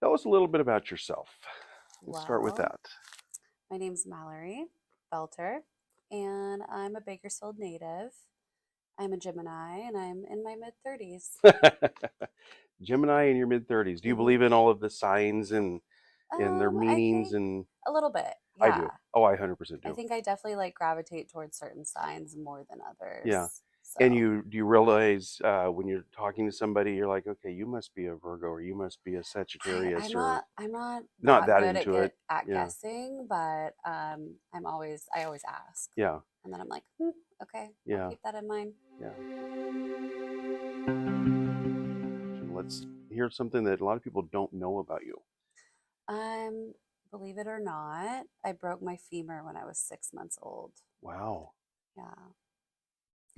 Tell us a little bit about yourself. Let's start with Well, that. my name's Mallory Belter, and I'm a Bakersfield native. I'm a Gemini, and I'm in my mid 30s. Gemini in your mid 30s. Do you hmm believe in all of the signs and their I meanings? think And a little bit, I yeah. do. Oh, I 100% I do. think I definitely like gravitate towards certain signs more than Yeah. others. And So do you realize when you're talking to somebody, you're like, okay, you must be a Virgo or you must be a I, Sagittarius I'm or not I'm not not that that good at into it. get at Yeah. guessing, but I always ask, Yeah. and then I'm like, okay, I'll Yeah. keep that in mind. Yeah. Let's hear something that a lot of people don't know about you. Um, Believe it or not, I broke my femur when I was 6 months old. Wow. Yeah,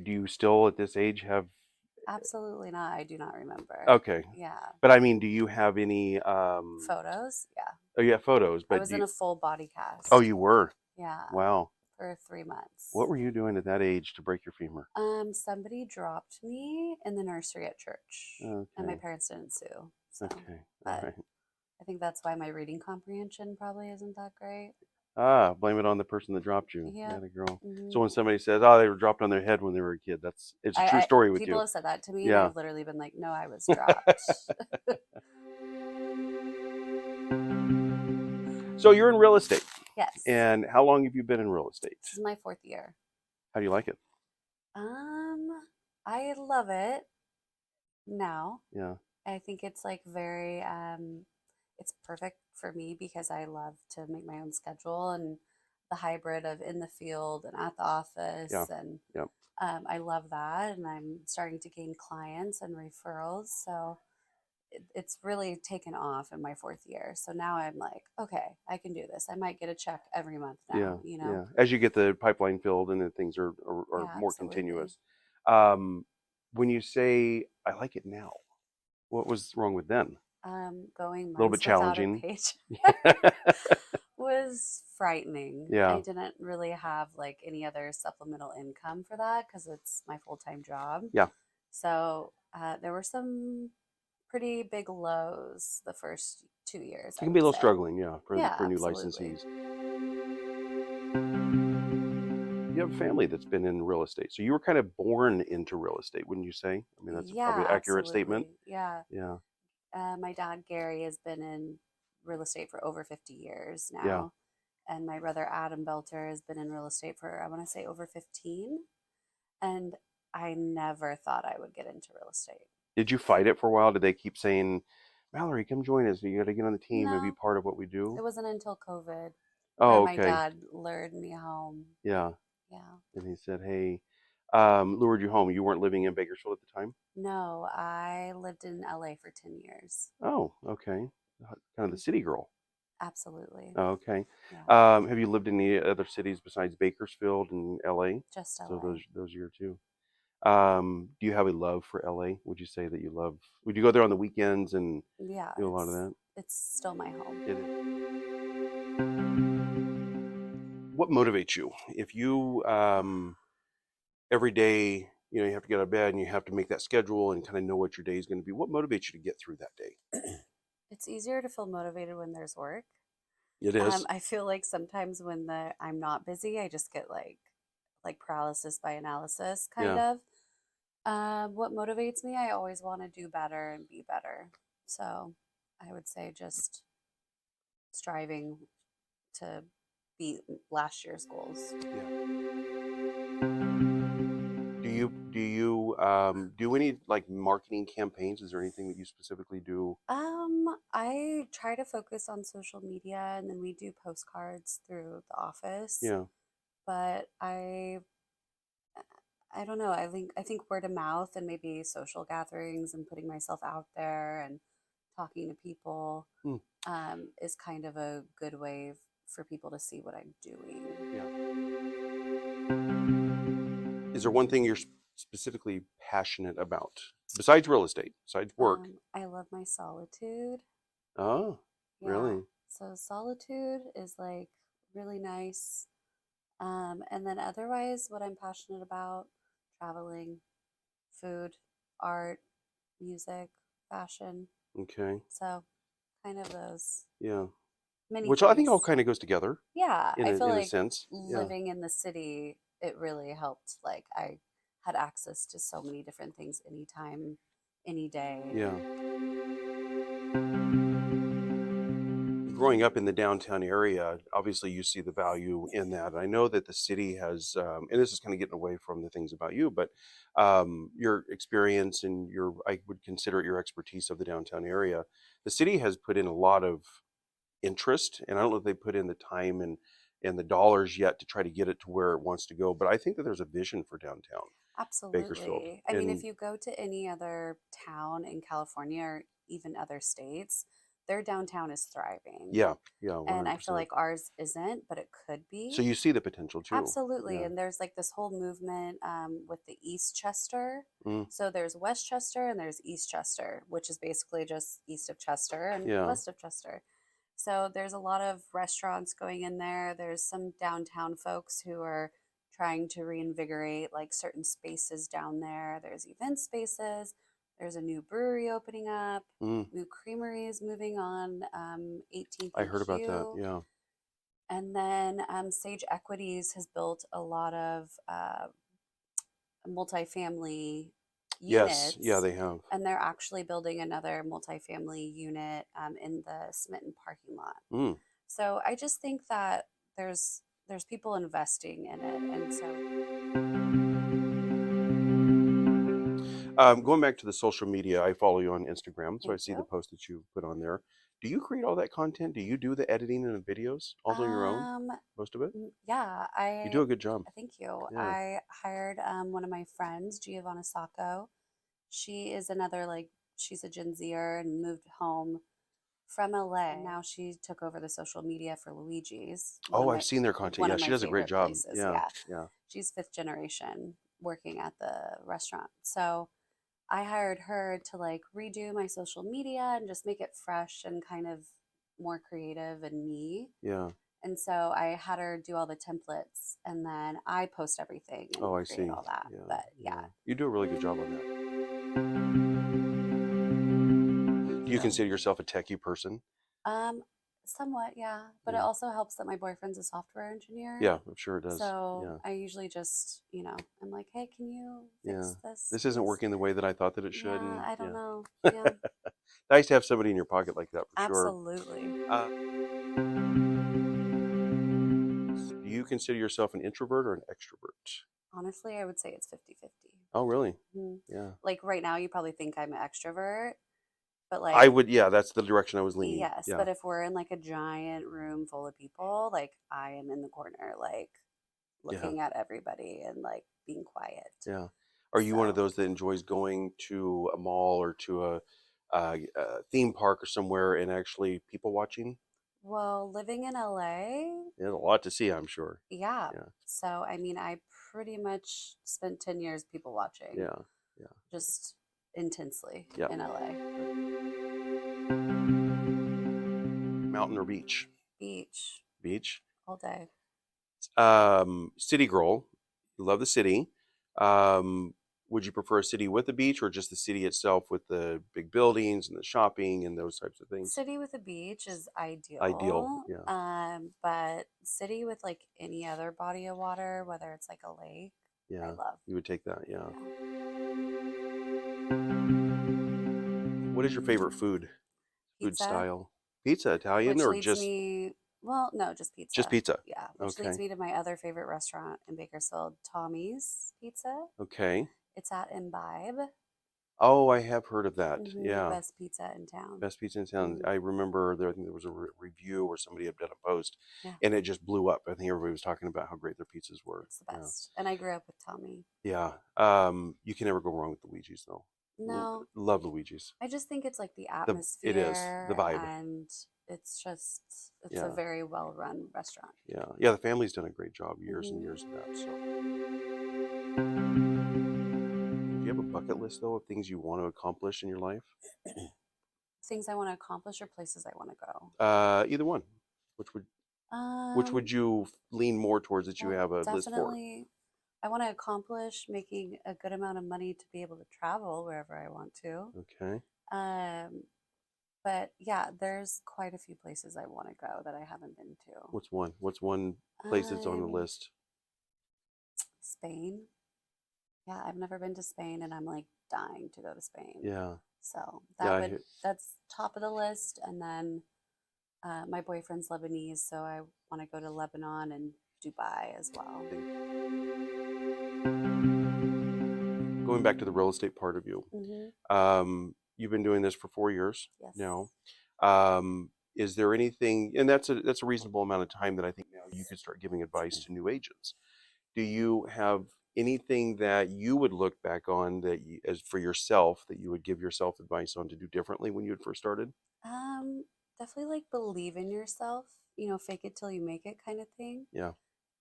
Do you still at this age have absolutely not. I do not remember. okay. Yeah, But I mean, do you have any photos. Yeah, oh yeah, photos, I but was do in you a full body oh cast. you were. Yeah, Wow. for 3 months. What were you doing at that age to break your femur? Somebody dropped me in the nursery at church, and my Okay. parents didn't sue. So, Okay. All but right. I think that's why my reading comprehension probably isn't that great. Ah, blame it on the person that dropped you. Yep. That a girl. hmm So when somebody says, "Oh, they were dropped on their head when they were a kid," it's a true I story with people you. have said that to me, and Yeah. I've literally been like, no, I was dropped. So you're in real estate. Yes. And how long have you been in real estate? This is my fourth year. How do you like it? Um, I love it now. Yeah. I think it's like very it's perfect for me because I love to make my own schedule and the hybrid of in the field and at the Yeah. office and Yeah. I love that and I'm starting to gain clients and referrals. So it's really taken off in my fourth year. So now I'm like, okay, I can do this. I might get a check every month Yeah, now, you know? yeah. As you get the pipeline filled and then things are Yeah, more absolutely. continuous. Um, when you say I like it now, what was wrong with then? Going A little bit months without a challenging. paycheck was frightening. I Yeah, didn't really have like any other supplemental income for that because it's my full-time job. yeah. So there were some pretty big lows the first 2 years, It I can be a would little say. struggling, yeah, Yeah, for new absolutely. licensees. You have a family that's been in real estate, so you were kind of born into real estate, wouldn't you say? I mean, that's probably Yeah, an accurate statement. absolutely. Yeah. Yeah, My dad, Gary, has been in real estate for over 50 years yeah. now. And my brother, Adam Belter, has been in real estate for, I want to say, over 15. And I never thought I would get into real estate. Did you fight it for a while? Did they keep saying, Mallory, come join us. You got to get on the team and be No, part of what we it do? wasn't until COVID where Oh, my okay. dad lured me home. Yeah. Yeah. And he said, "Hey, lured you home. You weren't living in Bakersfield at the time." No, I lived in LA for 10 years. Oh, okay. Kind of the Mm, city girl. absolutely. Oh, okay. Yeah. Have you lived in any other cities besides Bakersfield and LA? Just So LA. those year too. Do you have a love for LA? Would you say that you love? Would you go there on the weekends and Yeah, do a lot of that? it's still my home. It is. What motivates you? If you every day, you have to get out of bed and you have to make that schedule and kind of know what your day is going to be. What motivates you to get through that day? It's easier to feel motivated when there's work. It is. I feel like sometimes when I'm not busy, I just get like paralysis by analysis kind Yeah. of. What motivates me, I always want to do better and be better. So I would say just striving to beat last year's goals. Yeah. Do you do any like marketing campaigns? Is there anything that you specifically do? I try to focus on social media and then we do postcards through the office, Yeah. but I don't know. I think word of mouth and maybe social gatherings and putting myself out there and talking to people Hmm. is kind of a good way for people to see what I'm doing. Yeah. Is there one thing you're specifically passionate about besides real estate, besides work? I love my solitude. Oh, Yeah. really? So solitude is like really nice. And then otherwise, what I'm passionate about, traveling, food, art, music, fashion. Okay. So kind of those Yeah. many Which I think all things. kind of goes together Yeah, in I feel a like sense. Yeah. living in the city, it really helped. Like I had access to so many different things anytime, any day. Yeah. Growing up in the downtown area, obviously you see the value in that. I know that the city has, and this is kind of getting away from the things about you, but your experience and your, I would consider it your expertise of the downtown area. The city has put in a lot of interest, and I don't know if they put in the time and the dollars yet to try to get it to where it wants to go. But I think that there's a vision for downtown Bakersfield, Absolutely. I mean, if and you go to any other town in California or even other states, their downtown is thriving. yeah, yeah, And I feel 100%. like ours isn't, but it could So be. you see the potential too. Absolutely. Yeah. And there's like this whole movement with the Eastchester. Mm, So there's Westchester and there's Eastchester, which is basically just east of Chester and yeah. west of Chester. So there's a lot of restaurants going in there. There's some downtown folks who are trying to reinvigorate like certain spaces down there. There's event spaces. There's a new brewery opening up. Mm, New creamery is moving on 18th I and heard about that. Q. Yeah. And then Sage Equities has built a lot of multifamily Yes. Yeah, units, they have. and they're actually building another multifamily unit in the Smitten parking lot. Mm. So I just think that there's people investing in it, and so Going back to the social media, I follow you on Instagram, so I thank see the you. post that you put on there. Do you create all that content? Do you do the editing and the videos all on your own? Um, Most of it? yeah, You I do a good job. thank you. Yeah. I hired one of my friends, Giovanna Sacco. She is another like she's a Gen Zer and moved home from LA. And now she took over the social media for Luigi's, Oh, I've seen their content. one Yeah, of she my does a great favorite job. places. Yeah. Yeah. Yeah. She's fifth generation working at the restaurant. So I hired her to like redo my social media and just make it fresh and kind of more creative and me. Yeah. And so I had her do all the templates and then I post everything and Oh, I create see. all that. Yeah. But yeah. Yeah. You do a really good job on that. Do you So, consider yourself a techie person? um, somewhat, yeah. But it Yeah. also helps that my boyfriend's a software engineer. Yeah, I'm sure it does. So Yeah. I usually just, I'm like, hey, can you Yeah. fix this, This isn't please? working the way that I thought that it should, Yeah, and I don't yeah. know. Yeah, Nice to have somebody in your pocket like that for sure. absolutely. Do you consider yourself an introvert or an extrovert? Honestly, I would say it's 50-50. Oh, really? Mhm. Yeah. Like right now, you probably think I'm an extrovert, but I like, would, yeah, that's the direction I was leaning. yes, Yeah. but if we're in like a giant room full of people, like I am in the corner, like Yeah. looking at everybody and like being quiet. Yeah. Are you one of So, those that enjoys going to a mall or to a theme park or somewhere and actually people watching? well, living in LA, There's a lot to see, I'm sure. yeah. Yeah. So, I mean, I pretty much spent 10 years people watching Yeah. Yeah. just intensely Yeah. in LA. Mountain or beach? Beach Beach. all day. City girl. You love the city. Um, would you prefer a city with a beach or just the city itself with the big buildings and the shopping and those types of things? City with a beach is Ideal. ideal. Yeah. But city with like any other body of water, whether it's like a lake, I Yeah. love. You would take that. Yeah. Yeah. What is your favorite food? Food Pizza, style? Pizza, Italian, which or leads me, well, no, just just pizza. pizza? Yeah, which leads Okay. me to my other favorite restaurant in Bakersfield, Tommy's Pizza. Okay. It's at Imbibe. Oh, I have heard of that. Yeah. Best pizza in town. Best pizza in town. Hmm. I remember there, I think there was a review where somebody had done a post Yeah, and it just blew up. I think everybody was talking about how great their pizzas were. it's the Yeah. best. And I grew up with Tommy. Yeah. You can never go wrong with Luigi's though. No, Love Luigi's. I just think it's like the It is the atmosphere vibe. and it's a Yeah. very well run restaurant. Yeah. Yeah. The family's done a great job, years and Hmm. years of that. So, do you have a bucket list though of things you want to accomplish in your life? Things I want to accomplish or places I want to go. Either one. Which would which Um, would you lean more towards that you well, have a list for? definitely I want to accomplish making a good amount of money to be able to travel wherever I want to. Okay. Um, but yeah, there's quite a few places I want to go that I haven't been to. What's one? What's one place that's on the Um, list? Spain. Yeah, I've never been to Spain and I'm like dying to go to Spain. Yeah. So Yeah. that's top of the list. And then my boyfriend's Lebanese, so I want to go to Lebanon and Dubai as well. Going back to the real estate part of you, Hmm. you've been doing this for 4 years Yes. now. Is there anything, and that's a reasonable amount of time that I think now you could start giving advice to new agents. Do you have anything that you would look back on that you, as for yourself, that you would give yourself advice on to do differently when you had first started? Um, Definitely like believe in yourself, fake it till you make it kind of thing. Yeah.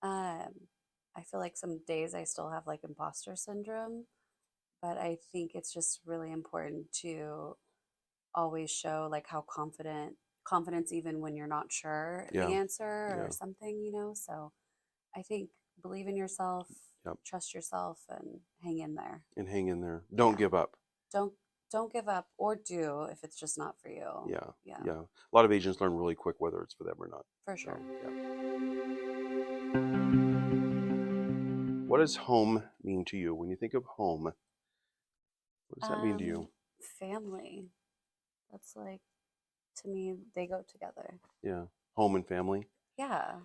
Um, I feel like some days I still have like imposter syndrome, but I think it's just really important to always show like how confidence even when you're not sure the Yeah. answer or Yeah. something. So I think believe in yourself, Yep. trust yourself and hang in there. And hang in there. Don't Yeah. give up. Don't don't give up or do if it's just not for you. Yeah. Yeah, Yeah. A lot of agents learn really quick whether it's for them or not. for So, sure. yeah. What does home mean to you? When you think of home, what does that mean to Um you? Family. That's like to me they go together. Yeah. Home and family. Yeah,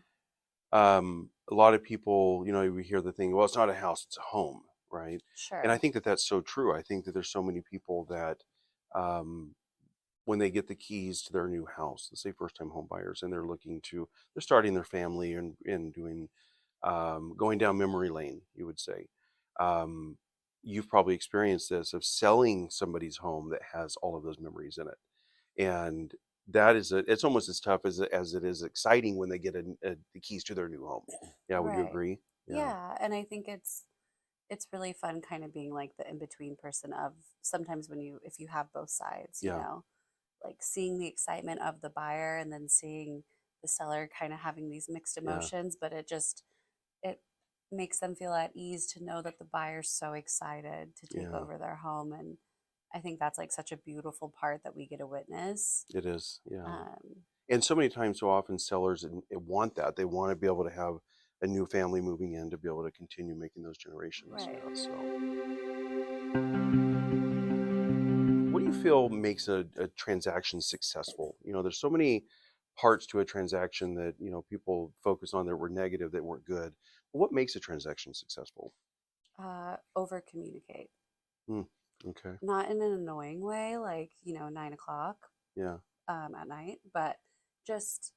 A lot of people, we hear the thing, well, it's not a house, it's a home, right? And I sure. think that that's so true. I think that there's so many people that um, when they get the keys to their new house, let's say first time home buyers, and they're starting their family and doing, going down memory lane, you would say. Um, you've probably experienced this of selling somebody's home that has all of those memories in it. And it's almost as tough as it is exciting when they get the keys to their new home. Yeah, would you Right. agree? Yeah, Yeah, and I think it's really fun kind of being like the in-between person of sometimes when you if you have both sides, yeah, like seeing the excitement of the buyer and then seeing the seller kind of having these mixed yeah, emotions, but it makes them feel at ease to know that the buyer's so excited to take yeah. over their home. And I think that's like such a beautiful part that we get to witness. It is. Yeah, Um, and so many times, so often, sellers want that. They want to be able to have a new family moving in to be able to continue making those generations. right. Yeah. So, what do you feel makes a transaction successful? There's so many parts to a transaction that people focus on that were negative, that weren't good. But what makes a transaction successful? Over communicate, Hmm. Okay. not in an annoying way, like 9 o'clock Yeah. at night, but just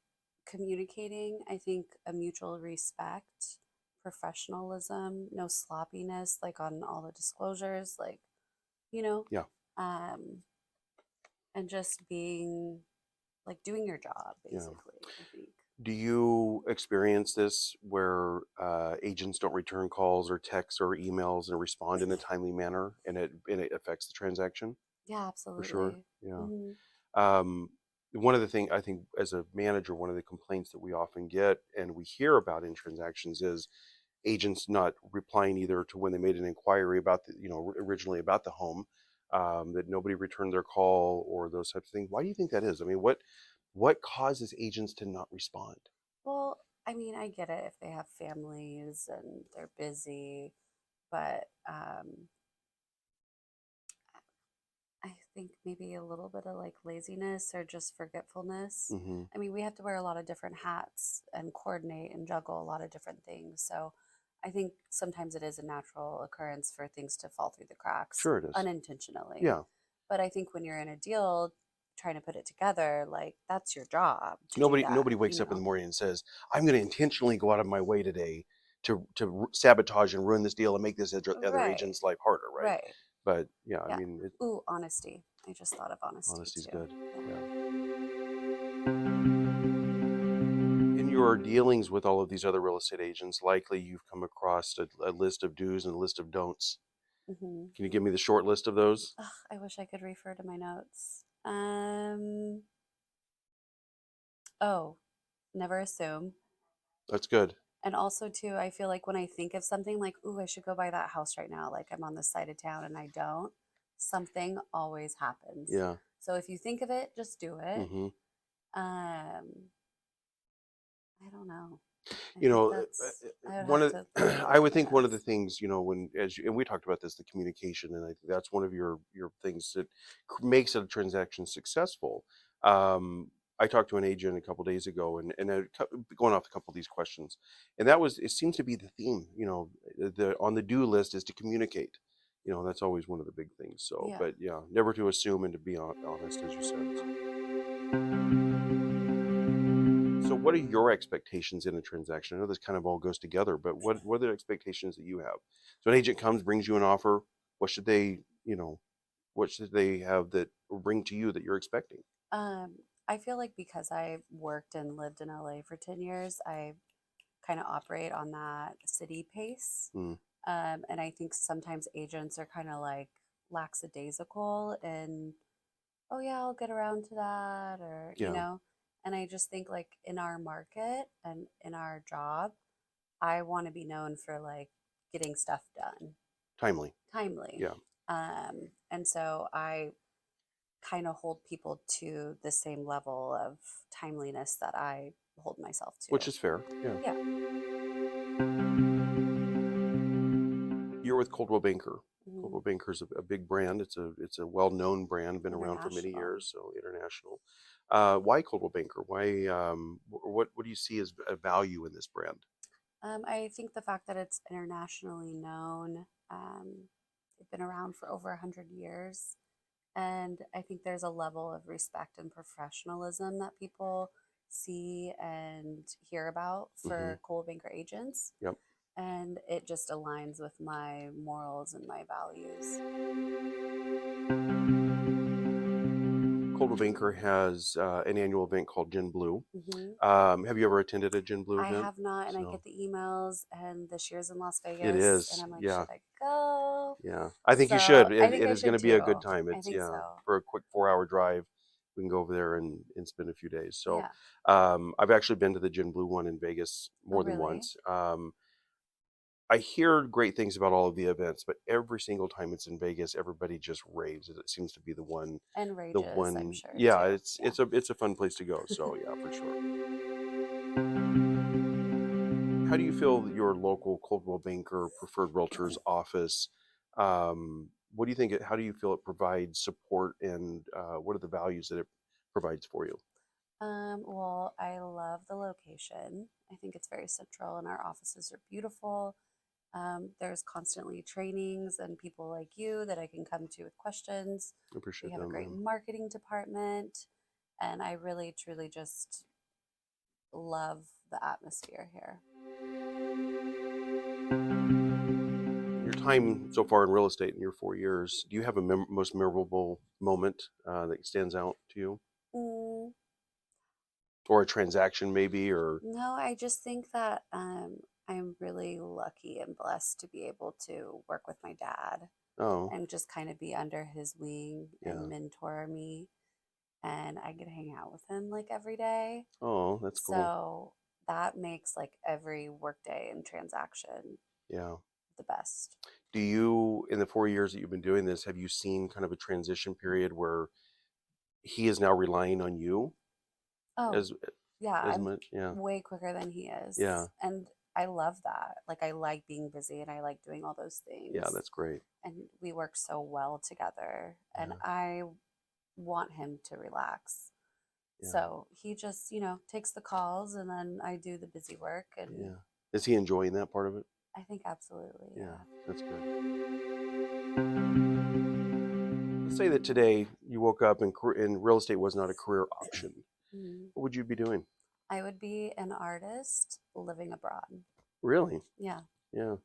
communicating. I think a mutual respect, professionalism, no sloppiness, like on all the disclosures, like you know, Yeah. um, and just being like doing your job, Yeah. basically. I think. Do you experience this where agents don't return calls or texts or emails and respond in a timely manner, and it affects the transaction? Yeah, For sure. absolutely. Yeah. Hmm. Um, one of the things I think as a manager, one of the complaints that we often get and we hear about in transactions is agents not replying either to when they made an inquiry about originally about the home, that nobody returned their call or those types of things. Why do you think that is? I mean, what causes agents to not respond? Well, I mean, I get it if they have families and they're busy, but I think maybe a little bit of like laziness or just forgetfulness. Hmm. I mean, we have to wear a lot of different hats and coordinate and juggle a lot of different things. So I think sometimes it is a natural occurrence for things to fall through the cracks Sure, it is. unintentionally. Yeah. But I think when you're in a deal trying to put it together, like that's your job to do Nobody wakes up in the that. morning and says, "I'm going to intentionally go out of my way today to sabotage and ruin this deal and make this other Right, agent's life harder," right? right. But yeah, I Yeah. mean, Ooh, honesty. I just thought of honesty honesty's too. good. Yeah. Yeah. In your dealings with all of these other real estate agents, likely you've come across a list of do's and a list of don'ts. Hmm. Can you give me the short list of those? Ugh, I wish I could refer to my notes. Oh, never assume. That's good. And also too, I feel like when I think of something like, "Ooh, I should go buy that house right now," like I'm on this side of town and I don't, something always happens. Yeah. So if you think of it, just do it. Hmm. Um, I don't know. I You think know, I would one have of to think I about would think one of the this. things, when and we talked about this, the communication, and I think that's one of your things that makes a transaction successful. Um, I talked to an agent a couple days ago, going off a couple of these questions, and that was it seems to be the theme. The on the do list is to communicate. That's always one of the big things. So, Yeah. but yeah, never to assume and to be honest, as you said. So what are your expectations in a transaction? I know this kind of all goes together, but what are the expectations that you have? So an agent comes, brings you an offer. What should they, what should they have that or bring to you that you're expecting? Um, I feel like because I worked and lived in LA for 10 years, I kind of operate on that city pace. Mm, And I think sometimes agents are kind of like lackadaisical and, oh, yeah, I'll get around to that, or, yeah, and I just think like in our market and in our job, I want to be known for like getting stuff done timely. timely. Yeah, And so I kind of hold people to the same level of timeliness that I hold myself which to. is fair. Yeah, Yeah, you're with Coldwell Banker. mhm. Coldwell Banker is a big brand. It's a well-known brand, been around for many International. years, so international. Why Coldwell Banker? Why? What do you see as a value in this brand? I think the fact that it's internationally known, they've been around for over 100 years. And I think there's a level of respect and professionalism that people see and hear about Hmm. for Coldwell Banker agents. Yep. And it just aligns with my morals and my values. Coldwell Banker has an annual event called Gin Blue. Hmm. Have you ever attended a Gin Blue I event? have not, and I So get the emails, and this year's in Las it Vegas, and is, I'm like, yeah, should I go? yeah. I think you So should. I It, think it I is going should to be a too. good time. I It's think yeah, so. for a quick 4 hour drive, we can go over there and spend a few days. So Yeah. I've actually been to the Gin Blue one in Vegas Oh, more than really? once. I hear great things about all of the events, but every single time it's in Vegas, everybody just raves. It seems to be the one, And the rages, I'm one. sure Yeah, too. it's Yeah. it's a it's a fun place to go. So yeah, for sure. How do you feel that your local Coldwell Banker Preferred Realtors office? What do you think? How do you feel it provides support, and what are the values that it provides for you? Well, I love the location. I think it's very central, and our offices are beautiful. There's constantly trainings and people like you that I can come to with questions. I We appreciate have a them. great marketing department, and I really, truly just love the atmosphere here. Your time so far in real estate in your 4 years, do you have a most memorable moment that stands out to you, Mm, or a transaction maybe, or no, I just think that I'm really lucky and blessed to be able to work with my dad oh and just kind of be under his wing and yeah, mentor me. And I get to hang out with him like every day. oh that's cool, So that makes like every workday and transaction yeah. the best. Do you, in the 4 years that you've been doing this, have you seen kind of a transition period where he is now relying on you Oh, as yeah, as I'm much? Yeah, way quicker than he yeah, is. And I love that. Like, I like being busy and I like doing all those yeah. things. That's great. And we work so well together. And Yeah, I want him to relax. yeah, So he just, takes the calls and then I do the busy work. And yeah. Is he enjoying that part of it? I think absolutely, Yeah, yeah. that's good. Let's say that today you woke up and real estate was not a career option. Mhm. What would you be doing? I would be an artist living abroad. Really? Yeah. Yeah. Lot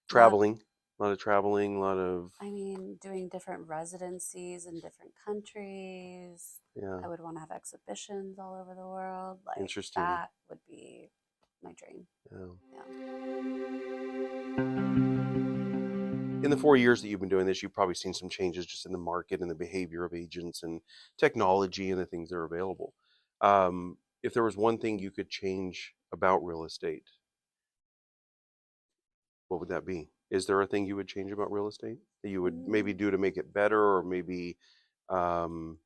Traveling, a lot of traveling, a lot of I mean, doing different residencies in different countries. yeah. I would want to have exhibitions all over the world. Like Interesting. that would be my dream. Yeah. Yeah. In the 4 years that you've been doing this, you've probably seen some changes just in the market and the behavior of agents and technology and the things that are available. If there was one thing you could change about real estate, What would that be? Is there a thing you would change about real estate that you would maybe Mm, do to make it better, or maybe um,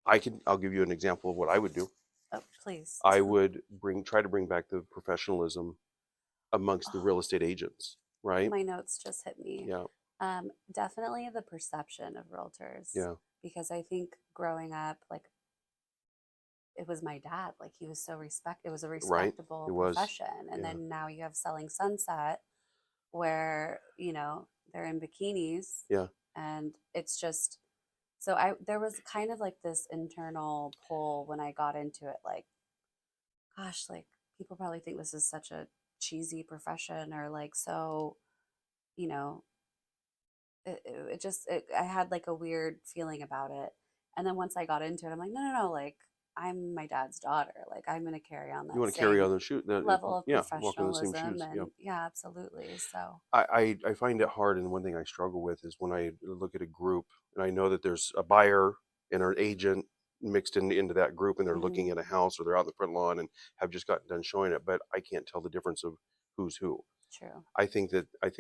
I'll give you an example of what I would do. oh, please. I would try to bring back the professionalism amongst the real Oh, estate agents, right? my notes just hit me. Yeah, Definitely the perception of realtors, yeah, because I think growing up, like it was my dad, like he was so it was a right. It respectable was, profession, and yeah, then now you have selling sunset where they're in bikinis, yeah. and it's just so I there was kind of like this internal pull when I got into it, like gosh, like people probably think this is such a cheesy profession, or like so you know I had like a weird feeling about it. And then once I got into it, I'm like, no, no, no, like I'm my dad's daughter. Like I'm going to carry on You that want to carry on same the shoe, level of yeah, walk in the same professionalism. shoes. Yeah. And yeah, absolutely. So, I find it hard, and one thing I struggle with is when I look at a group and I know that there's a buyer and an agent mixed into that group, and they're mhm, looking at a house or they're out in the front lawn and have just gotten done showing it, but I can't tell the difference of who's who. true. I think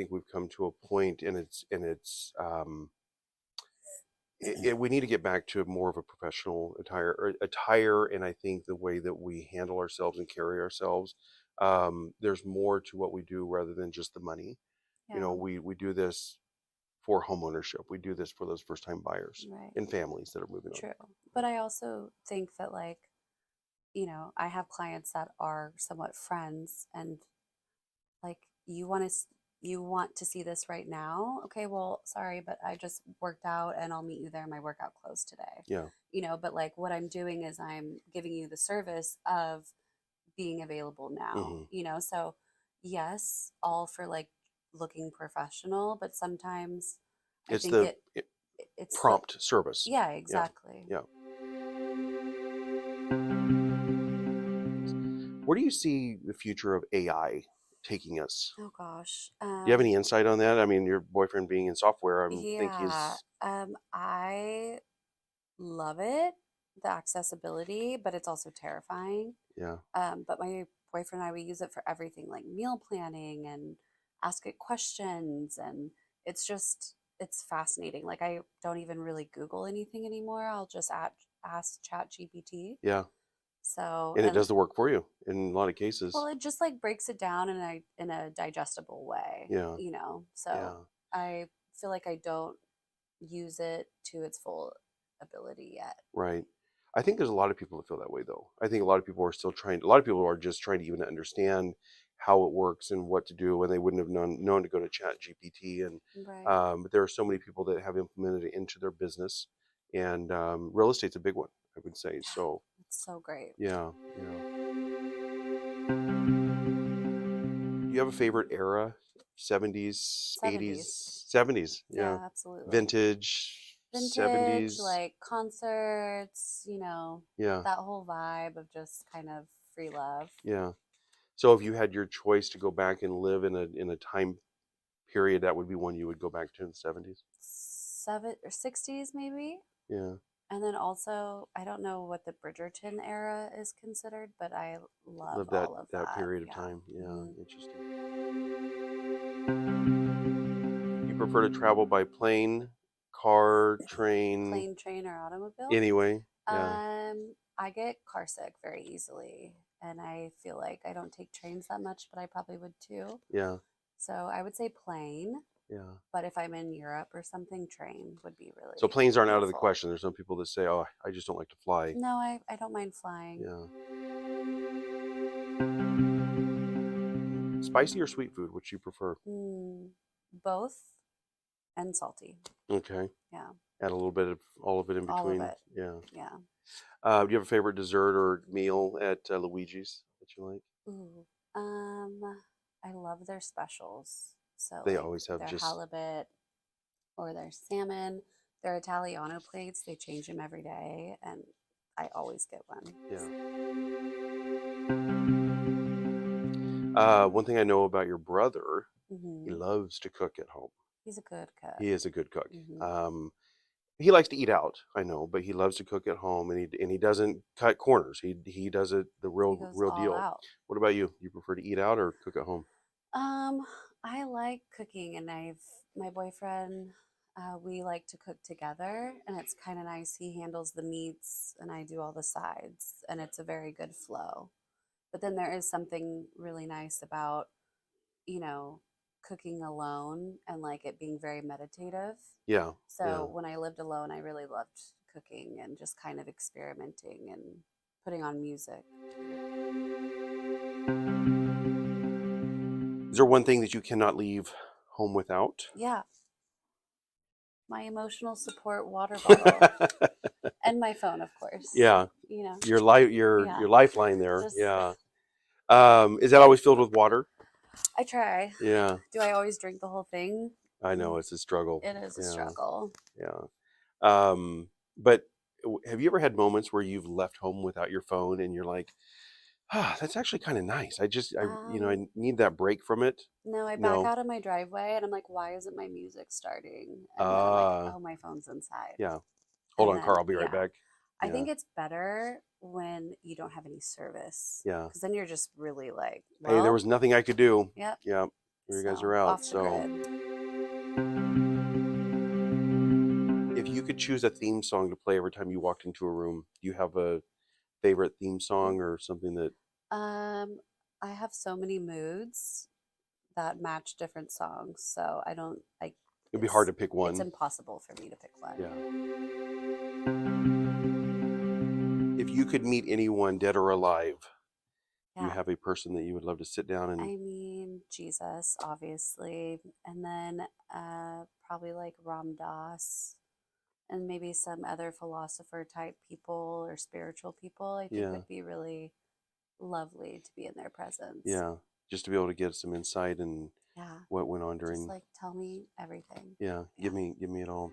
we've come to a point, and we need to get back to more of a professional attire, and I think the way that we handle ourselves and carry ourselves. There's more to what we do rather than just the money. Yeah, We do this for homeownership. We do this for those first time buyers right. and families that are moving on. True. But I also think that, like, I have clients that are somewhat friends, and like you want to see this right now. Okay, well, sorry, but I just worked out and I'll meet you there in my workout clothes today. Yeah. But like what I'm doing is I'm giving you the service of being available now, Hmm. so yes, all for like looking professional, but sometimes I It's think the it's the prompt service. yeah, Yeah. exactly. Yeah. Where do you see the future of AI taking us? Oh gosh. Do you have any insight on that? I mean, your boyfriend being in software, I'm think Yeah. he's, I love it, the accessibility, but it's also terrifying. yeah, But my boyfriend and I, we use it for everything, like meal planning and ask it questions. And it's fascinating. Like, I don't even really Google anything anymore. I'll just ask Chat GPT. yeah. So, And it and does the work for you in a lot of well, cases. it just like breaks it down in a digestible way, Yeah. So Yeah. I feel like I don't use it to its full ability yet. Right. I think there's a lot of people that feel that way, though. I think a lot of people are still trying. A lot of people are just trying to even understand how it works and what to do, when they wouldn't have known to go to Chat GPT. And Right. but there are so many people that have implemented it into their business, and real estate's a big one, I would say. So It's so great. yeah, yeah. Do you have a favorite era? 70s, 70s. 80s, 70s? Yeah, Yeah, absolutely. vintage Vintage, 70s. like concerts, Yeah, that whole vibe of just kind of free love. yeah. So if you had your choice to go back and live in a time period, that would be one you would go back to in the 70s. Seven or 60s maybe. Yeah, And then also, I don't know what the Bridgerton era is considered, but I love live all of that that. period of Yeah. time. Yeah, Hmm. interesting. You prefer to travel by plane, car, train, Plane, train, or automobile? anyway? Yeah, I get car sick very easily, and I feel like I don't take trains that much, but I probably would too. yeah, So I would say plane, yeah. but if I'm in Europe or something, train would be So really planes aren't out of the beautiful. question. There's some people that say, "Oh, I just don't like to fly." No, I don't mind flying. Yeah. Spicy or sweet food, which you prefer? Mm, both and salty. Okay. Yeah, Add a little bit of all of it in all of between. it. Yeah. Yeah. Do you have a favorite dessert or meal at Luigi's that you like? Ooh. I love their specials. So They like always have their just, halibut or their salmon, their Italiano plates, they change them every day, and I always get one. yeah. One thing I know about your brother, he Hmm. loves to cook at home. He's a good cook. He is a good cook. Hmm. Um, he likes to eat out, I know, but he loves to cook at home, and he doesn't cut corners. He does it the He real goes real all deal. out. What about you? You prefer to eat out or cook at home? Um, I like cooking, and my boyfriend, we like to cook together, and it's kind of nice. He handles the meats, and I do all the sides, and it's a very good flow. But then there is something really nice about, you know, cooking alone and like it being very meditative. Yeah, So yeah. when I lived alone, I really loved cooking and just kind of experimenting and putting on music. Is there one thing that you cannot leave home without? Yeah, my emotional support water bottle and my phone, of course. Yeah, You know, your yeah, lifeline there. just Yeah. Is that always filled with water? I try. Yeah, Do I always drink the whole thing? I know Mm, it's a struggle. it is a Yeah, struggle. yeah. But have you ever had moments where you've left home without your phone and you're like, ah, that's actually kind of nice. I Um, need that break from it. no, I back No. out of my driveway and I'm like, why isn't my music starting? And then I'm like, Uh, oh, my phone's inside. yeah. Hold And on, Carl. then, I'll be right yeah, back. I Yeah, think it's better when you don't have any service yeah. because then you're just really like, Hey, there well, was nothing I could do. yep. Yeah, you guys So are out. off the So, grid. if you could choose a theme song to play every time you walked into a room, do you have a favorite theme song or something that Um, I have so many moods that match different songs, so I don't like it'd be hard to it's pick it's one? impossible for me to pick Yeah. one. If you could meet anyone, dead or alive, do you Yeah. have a person that you would love to sit down and I mean, Jesus, obviously, and then probably like Ram Dass and maybe some other philosopher type people or spiritual people I think yeah, would be really lovely to be in their presence. yeah, just to be able to get some insight and Yeah. what went on Just during like tell me everything. yeah, Yeah. give me it all.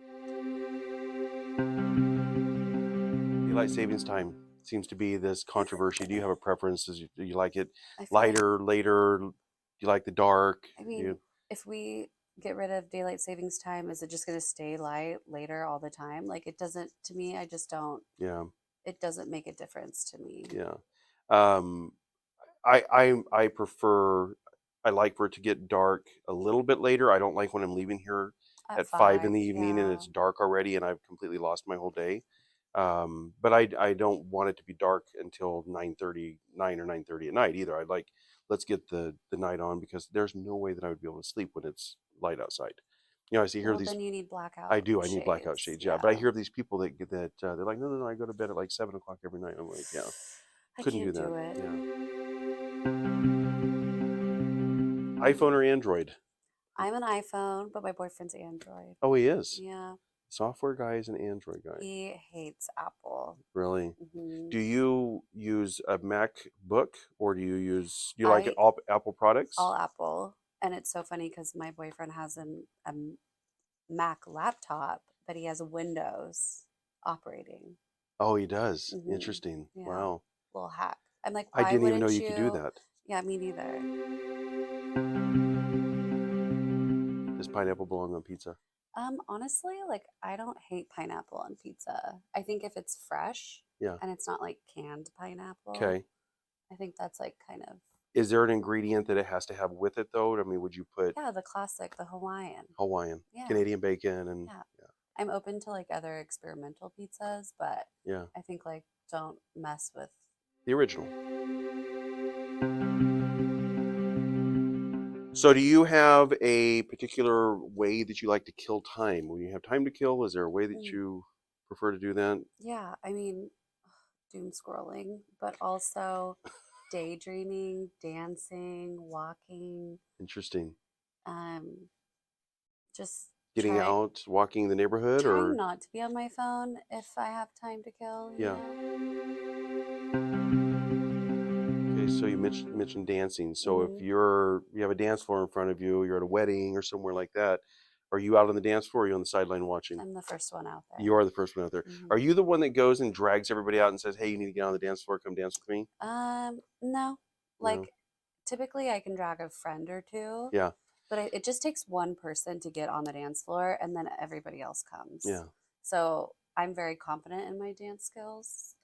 Daylight savings time seems to be this controversy. Do you have a preference? Do you like it I feel like lighter, later? Do you like the dark? I Do mean, you, if we get rid of daylight savings time, is it just going to stay light later all the time? Like it doesn't to me, I just don't yeah, it doesn't make a difference to me. yeah. Um, I prefer I like for it to get dark a little bit later. I don't like when I'm leaving here At at 5 in 5, the evening and yeah. it's dark already and I've completely lost my whole day. But I don't want it to be dark until 9:30, 9 or 9:30 at night either. I like let's get the night on because there's no way that I would be able to sleep when it's light outside. You know, I see here Well, these then you need I blackout do I need blackout shades. shades, yeah. But I Yeah. hear of these people that they're like, no, no, no, I go to bed at like 7 o'clock every night. I'm like, yeah, I couldn't do can't that. do it. Yeah, iPhone or Android? I'm an iPhone, but my boyfriend's Android. Oh, he is. Yeah. Software guy is an Android guy. He hates Apple. Really? Hmm. Do you use a MacBook or do you like I all Apple products? all Apple, and it's so funny because my boyfriend has a Mac laptop, but he has a Windows operating. Oh, he does. Hmm. Interesting. Yeah, Wow. little hack. I'm like, I why didn't even know wouldn't you could do you? that. Yeah, me neither. Does pineapple belong on pizza? Honestly, like I don't hate pineapple on pizza. I think if it's fresh Yeah. and it's not like canned pineapple, Okay. I think that's like kind of Is there an ingredient that it has to have with it though? I mean, would you put yeah, the classic, the Hawaiian. Hawaiian, Yeah, Canadian bacon, and yeah. yeah, I'm open to like other experimental pizzas, but yeah, I think like don't mess with. the original? So, do you have a particular way that you like to kill time? When you have time to kill, is there a way that Mm, you prefer to do that? yeah, I mean, doom scrolling, but also daydreaming, dancing, walking, Interesting. um, just Getting try out, walking the neighborhood, trying or not to be on my phone if I have time to kill, you yeah. know? Okay, so you mentioned dancing. So if Hmm. you have a dance floor in front of you, you're at a wedding or somewhere like that, are you out on the dance floor or are you on the sideline watching? I'm the first one out You there. are the first one out there. Are Hmm. you the one that goes and drags everybody out and says, "Hey, you need to get on the dance floor, come dance with me"? No, No. like typically I can drag a friend or two, Yeah. but it just takes one person to get on the dance floor and then everybody else comes. Yeah. So I'm very confident in my dance skills.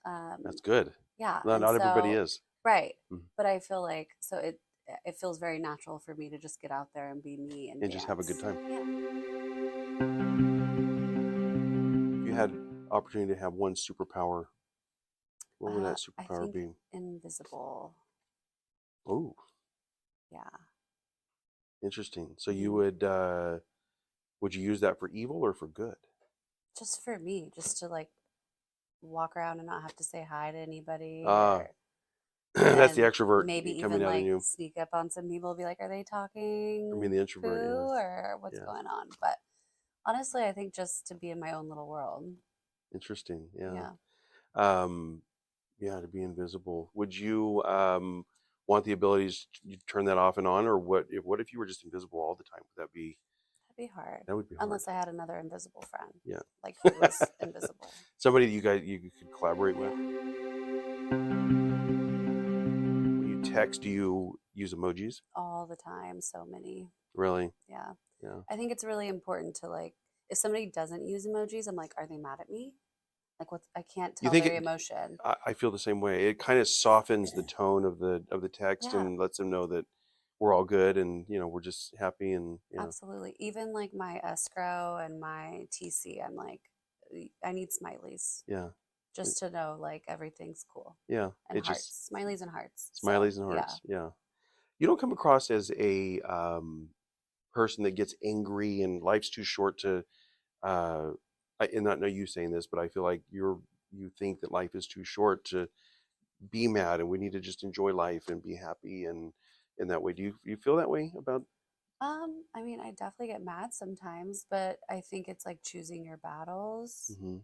That's good. Yeah, No, and not everybody so is. right, Mhm. but I feel like so it feels very natural for me to just get out there and be me and And just have a good dance. time. Yeah. If you had opportunity to have one superpower, what would that I superpower think be? invisible. Oh, Yeah. interesting. So you Hmm. would you use that for evil or for good? Just for me, just to like walk around and not have to say hi to anybody, Ah, or that's the and extrovert maybe coming even out in like you. sneak up on some people, be like, are they I mean, talking the introvert, poo or what's yeah, going on? But honestly, I think just to be in my own little world. interesting, yeah. Yeah. Um, yeah, to be invisible. Would you want the abilities to turn that off and on, or what if you were just invisible all the time? Would that be That'd be hard. that would be hard? Unless I had another invisible friend, Yeah, like who was invisible. somebody that you could collaborate with. Yeah. When you text, do you use emojis? All the time. So many. Really? Yeah. Yeah. I think it's really important to like, if somebody doesn't use emojis, I'm like, are they mad at me? Like, what? I can't You tell think their it? emotion. I feel the same way. It kind of softens the tone of the text Yeah, and lets them know that we're all good and we're just happy and yeah, absolutely. Even like my escrow and my TC, I'm like, I need smileys yeah, it- just to know like everything's cool, yeah. and It just hearts, smileys and hearts. So smileys and yeah. hearts. Yeah. You don't come across as a person that gets angry and life's too short to. Uh, and not know you saying this, but I feel like you think that life is too short to be mad, and we need to just enjoy life and be happy and in that way. Do you feel that way about? I mean, I definitely get mad sometimes, but I think it's like choosing your battles, Hmm.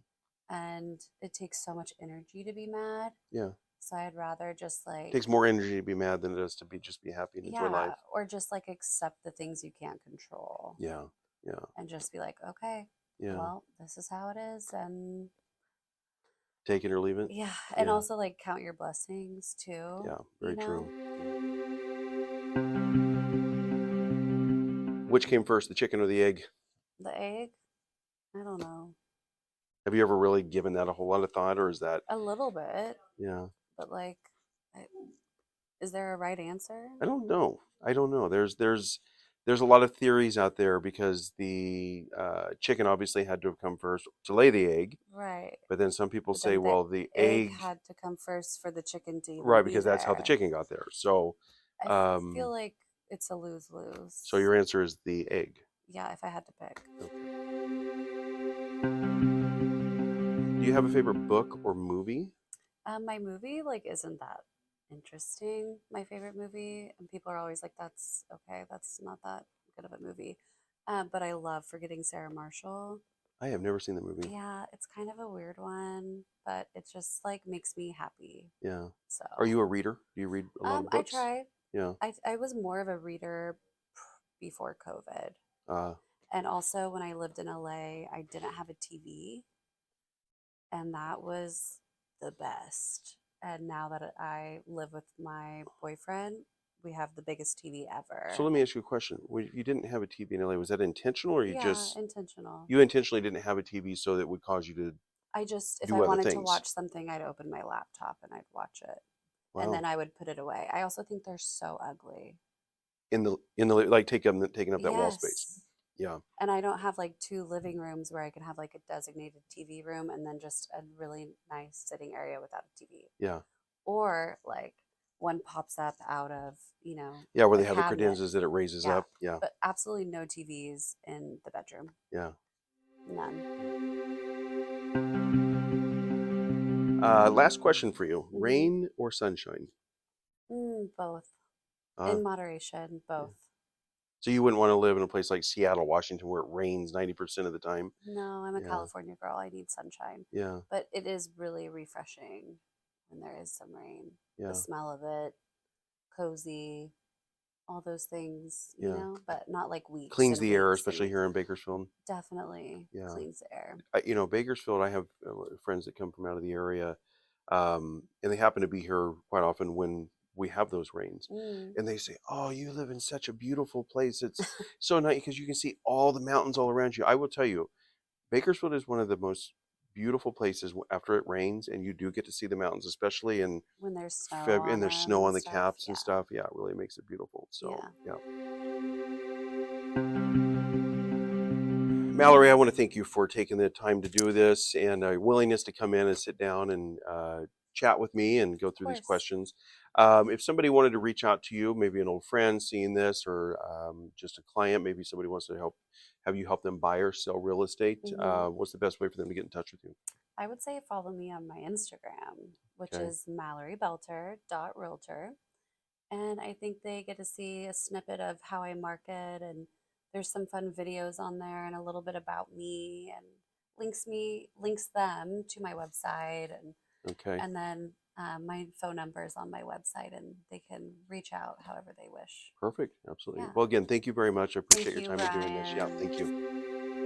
and it takes so much energy to be mad. Yeah, So I'd rather just it like, takes more energy to be mad than it does to be just be happy and enjoy yeah, life. or just like accept the things you can't control Yeah, yeah, and just be like, okay, yeah. well, this is how it is. And Take it or leave it. yeah, and Yeah, also like count your blessings too, yeah. you Very know? true. Which came first, the chicken or the egg? The egg, I don't know. Have you ever really given that a whole lot of thought, or is that? A little bit, Yeah, but like, I, is there a right answer? I don't know. I don't know. There's a lot of theories out there because the chicken obviously had to have come first to lay the egg, Right. but then some people But say, then the well, the egg egg, had to come first for the chicken to even right, be because that's how the there. chicken got there. So, I feel um, like it's a lose so lose. your answer is the egg. Yeah, if I had to pick. Okay. Do you have a favorite book or movie? My movie like isn't that interesting. My favorite movie, and people are always like, "That's okay. That's not that good of a movie." But I love Forgetting Sarah Marshall. I have never seen the movie. Yeah, it's kind of a weird one, but it just like makes me happy. Yeah. Are So, you a reader? Do you read a lot of I books? try. Yeah. I was more of a reader before COVID, Uh, and also when I lived in LA, I didn't have a TV, and that was the best. And now that I live with my boyfriend, we have the biggest TV so ever. let me ask you a question. When you didn't have a TV in LA, was that intentional, or Yeah, intentional. you intentionally didn't have a TV so that it would cause you to I just, if I do other wanted to things? watch something, I'd open my laptop and I'd watch it. And then Wow. I would put it away. I also think they're so ugly. In the like taking up that wall space. Yes. Yeah. And I don't have like two living rooms where I can have like a designated TV room and then just a really nice sitting area without a TV. Yeah. Or like one pops up out of, Yeah, where a they have the cabinet. credenzas that it raises Yeah. up. Yeah. But absolutely no TVs in the bedroom. Yeah. None. Last question for you. Hmm. Rain or sunshine? Both. Uh, In moderation, yeah. both. So you wouldn't want to live in a place like Seattle, Washington, where it rains 90% of the time? No, I'm a Yeah. California girl. I need sunshine. Yeah. But it is really refreshing when there is some rain. The Yeah. smell of it, cozy, all those things, Yeah. but not like weeks Cleans and the air, weeks especially and here in Bakersfield. definitely Yeah. cleans the air. Bakersfield, I have friends that come from out of the area, and they happen to be here quite often when we have those rains. Mm. And they say, "Oh, you live in such a beautiful place. It's so nice because you can see all the mountains all around you." I will tell you, Bakersfield is one of the most beautiful places after it rains, and you do get to see the mountains, especially in when there's snow And on there's them snow and on the stuff. caps and Yeah. stuff. Yeah, it really makes it beautiful. So, Yeah. yeah. Mallory, I want to thank you for taking the time to do this and willingness to come in and sit down and chat with me and go Of through these course. questions. If somebody wanted to reach out to you, maybe an old friend seeing this, or just a client, maybe somebody wants to have you help them buy or sell real estate, Hmm. what's the best way for them to get in touch with you? I would say follow me on my Instagram, which Okay. is MalloryBelter.realtor. And I think they get to see a snippet of how I market, and there's some fun videos on there and a little bit about me, and links them to my website, Okay. and then my phone number is on my website, and they can reach out however they wish. Perfect. Absolutely. Yeah. Well, again, thank you very much. I appreciate Thank your you, time in doing this. Yeah. Thank you. Ryan.